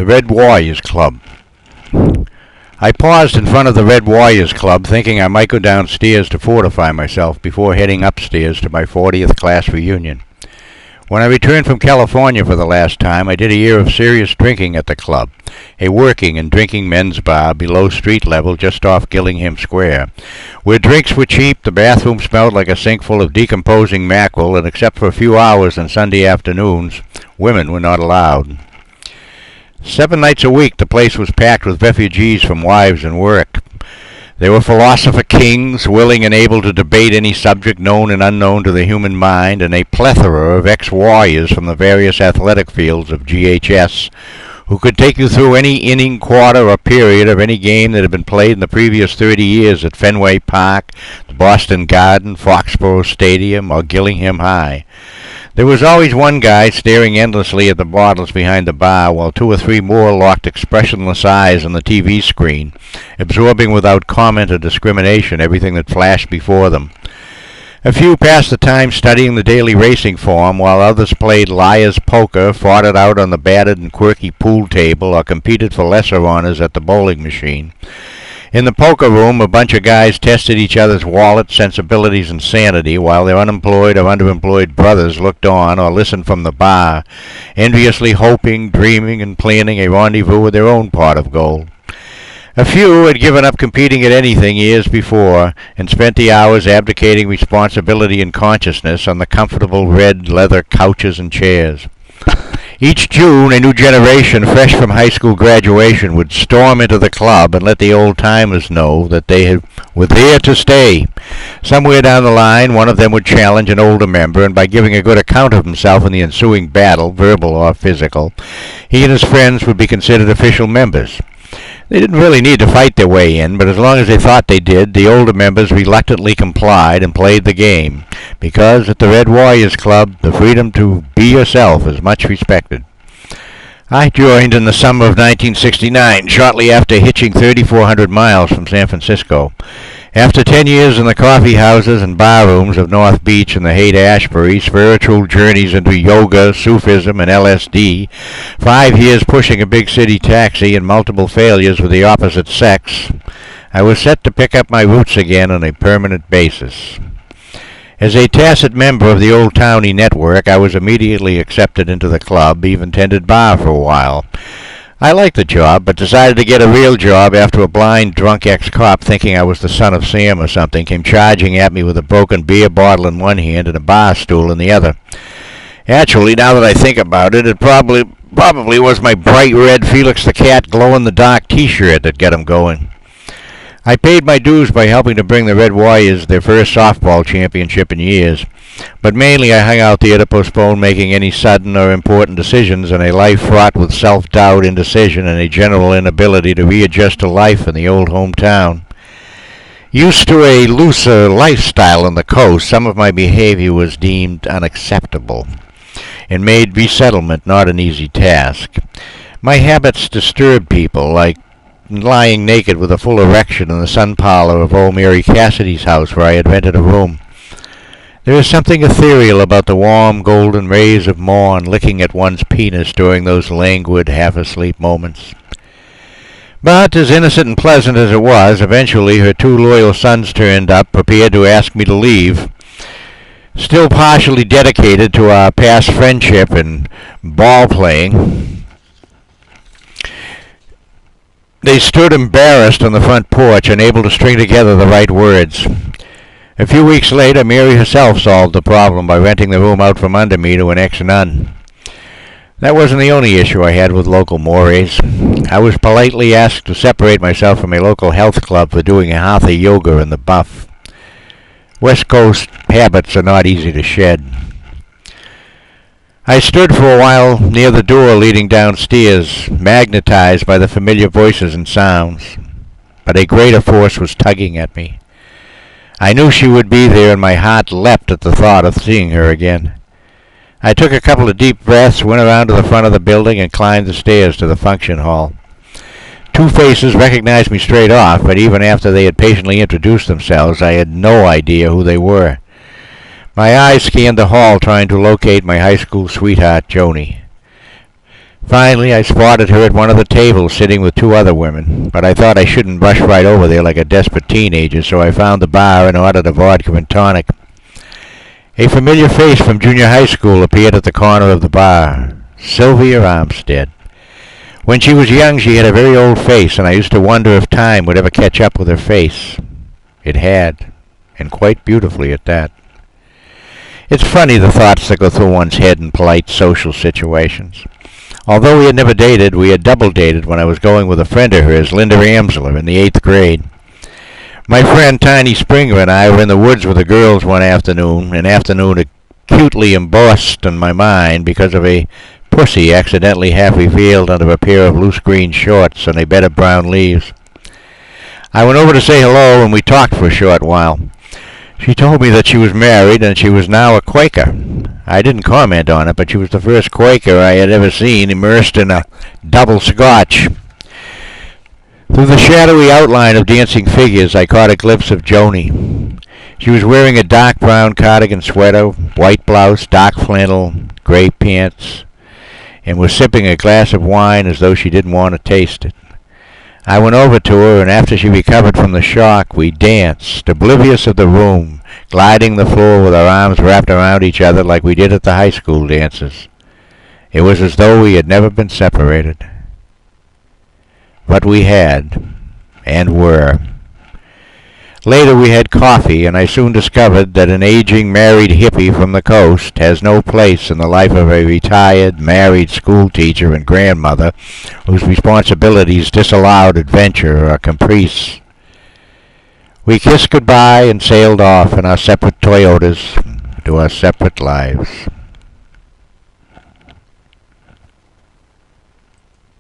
The Red Warriors Club. I paused in front of the Red Warriors Club, thinking I might go downstairs to fortify myself before heading upstairs to my 40th class reunion. When I returned from California for the last time, I did a year of serious drinking at the club, a working and drinking men's bar below street level just off Gillingham Square. Where drinks were cheap, the bathroom smelled like a sink full of decomposing mackerel, and except for a few hours on Sunday afternoons, women were not allowed. 7 nights a week the place was packed with refugees from wives and work. They were philosopher kings, willing and able to debate any subject known and unknown to the human mind, and a plethora of ex-warriors from the various athletic fields of GHS, who could take you through any inning, quarter, or period of any game that had been played in the previous 30 years at Fenway Park, the Boston Garden, Foxborough Stadium, or Gillingham High. There was always one guy staring endlessly at the bottles behind the bar, while 2 or 3 more locked expressionless eyes on the TV screen, absorbing without comment or discrimination everything that flashed before them. A few passed the time studying the daily racing form, while others played liar's poker, fought it out on the battered and quirky pool table, or competed for lesser honors at the bowling machine. In the poker room, a bunch of guys tested each other's wallets, sensibilities, and sanity, while their unemployed or underemployed brothers looked on or listened from the bar, enviously hoping, dreaming, and planning a rendezvous with their own pot of gold. A few had given up competing at anything years before, and spent the hours abdicating responsibility and consciousness on the comfortable red leather couches and chairs. Each June, a new generation fresh from high school graduation would storm into the club and let the old-timers know that they were there to stay. Somewhere down the line, one of them would challenge an older member, and by giving a good account of himself in the ensuing battle, verbal or physical, he and his friends would be considered official members. They didn't really need to fight their way in, but as long as they thought they did, the older members reluctantly complied and played the game, because at the Red Warriors Club, the freedom to be yourself is much respected. I joined in the summer of 1969, shortly after hitching 3,400 miles from San Francisco. After 10 years in the coffee houses and bar rooms of North Beach and the Haight-Ashbury, spiritual journeys into yoga, Sufism, and LSD, 5 years pushing a big city taxi, and multiple failures with the opposite sex, I was set to pick up my roots again on a permanent basis. As a tacit member of the Old Townie network, I was immediately accepted into the club, even tended bar for a while. I liked the job, but decided to get a real job after a blind, drunk ex-cop, thinking I was the son of Sam or something, came charging at me with a broken beer bottle in one hand and a bar stool in the other. Actually, now that I think about it, it probably was my bright red Felix the Cat glow-in-the-dark T-shirt that got him going. I paid my dues by helping to bring the Red Warriors their first softball championship in years, but mainly I hung out there to postpone making any sudden or important decisions in a life fraught with self-doubt, indecision, and a general inability to readjust to life in the old hometown. Used to a looser lifestyle on the coast, some of my behavior was deemed unacceptable, and made resettlement not an easy task. My habits disturbed people, like lying naked with a full erection in the sun parlor of old Mary Cassidy's house where I had rented a room. There is something ethereal about the warm golden rays of morn licking at one's penis during those languid, half-asleep moments. But, as innocent and pleasant as it was, eventually her 2 loyal sons turned up, prepared to ask me to leave. Still partially dedicated to our past friendship and ball-playing, they stood embarrassed on the front porch, unable to string together the right words. A few weeks later, Mary herself solved the problem by renting the room out from under me to an ex-nun. That wasn't the only issue I had with local mores. I was politely asked to separate myself from a local health club for doing a hatha yoga in the buff. West Coast habits are not easy to shed. I stood for a while near the door leading downstairs, magnetized by the familiar voices and sounds, but a greater force was tugging at me. I knew she would be there, and my heart leapt at the thought of seeing her again. I took a couple of deep breaths, went around to the front of the building, and climbed the stairs to the function hall. 2 faces recognized me straight off, but even after they had patiently introduced themselves, I had no idea who they were. My eyes scanned the hall, trying to locate my high school sweetheart, Joni. Finally, I spotted her at one of the tables sitting with two other women, but I thought I shouldn't rush right over there like a desperate teenager, so I found the bar and ordered a vodka and tonic. A familiar face from junior high school appeared at the corner of the bar. Sylvia Armstead. When she was young, she had a very old face, and I used to wonder if time would ever catch up with her face. It had, and quite beautifully at that. It's funny the thoughts that go through one's head in polite social situations. Although we had never dated, we had double dated when I was going with a friend of hers, Linda Amsler, in the 8th grade. My friend Tiny Springer and I were in the woods with the girls one afternoon, an afternoon acutely embossed in my mind because of a pussy accidentally half revealed under a pair of loose green shorts and a bed of brown leaves. I went over to say hello, and we talked for a short while. She told me that she was married and she was now a Quaker. I didn't comment on it, but she was the first Quaker I had ever seen immersed in a double scotch. Through the shadowy outline of dancing figures, I caught a glimpse of Joni. She was wearing a dark brown cardigan sweater, white blouse, dark flannel, gray pants, and was sipping a glass of wine as though she didn't want to taste it. I went over to her, and after she recovered from the shock, we danced, oblivious of the room, gliding the floor with our arms wrapped around each other like we did at the high school dances. It was as though we had never been separated. But we had, and were. Later we had coffee, and I soon discovered that an aging married hippie from the coast has no place in the life of a retired, married schoolteacher and grandmother whose responsibilities disallowed adventure or caprice. We kissed goodbye and sailed off in our separate Toyotas to our separate lives.